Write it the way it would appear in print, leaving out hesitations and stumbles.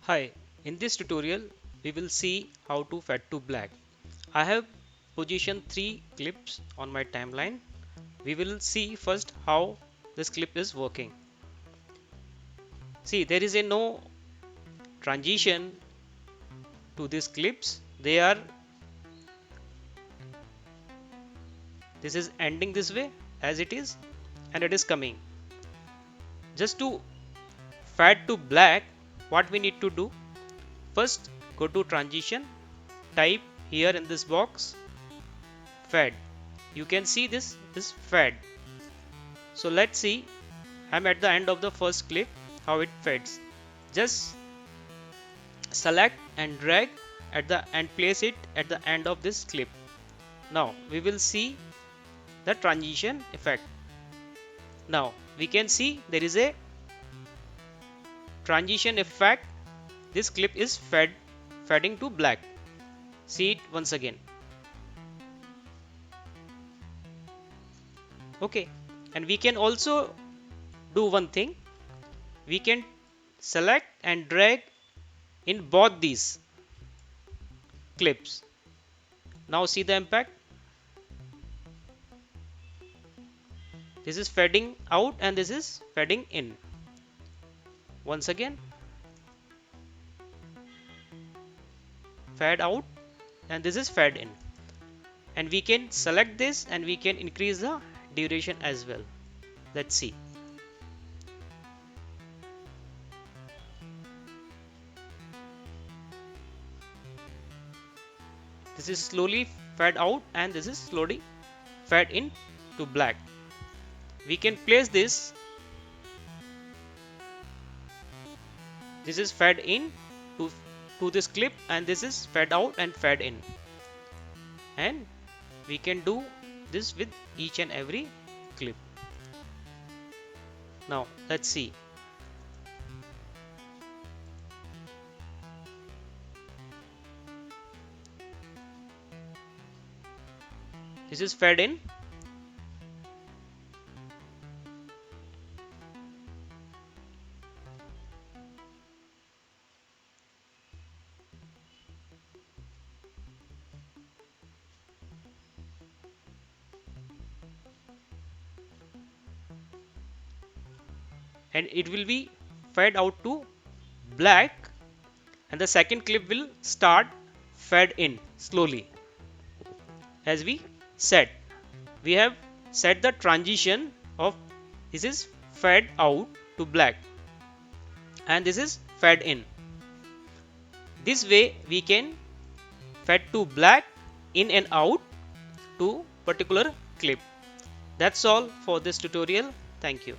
Hi, in this tutorial we will see how to fade to black. I have positioned 3 clips on my timeline. We will see first how this clip is working. See, there is a no transition to these clips. This is ending this way as it is, and it is coming. Just to fade to black, what we need to do? First go to transition, type here in this box fade. You can see this is fade. So let's see. I'm at the end of the first clip how it fades. Just select and drag at the and place it at the end of this clip. Now we will see the transition effect. Now we can see there is a transition effect. This clip is fading to black. See it once again. Okay, and we can also do one thing. We can select and drag in both these clips. Now see the impact. This is fading out and this is fading in. Once again, fade out and this is fade in. And we can select this and we can increase the duration as well. Let's see. This is slowly fade out and this is slowly fade in to black. We can place this. This is fade in to this clip and this is fade out and fade in. And we can do this with each and every clip. Now let's see. This is fade in. And it will be fade out to black, and the second clip will start fade in slowly. As we said, we have set the transition of this is fade out to black and this is fade in. This way we can fade to black in and out to particular clip. That's all for this tutorial. Thank you.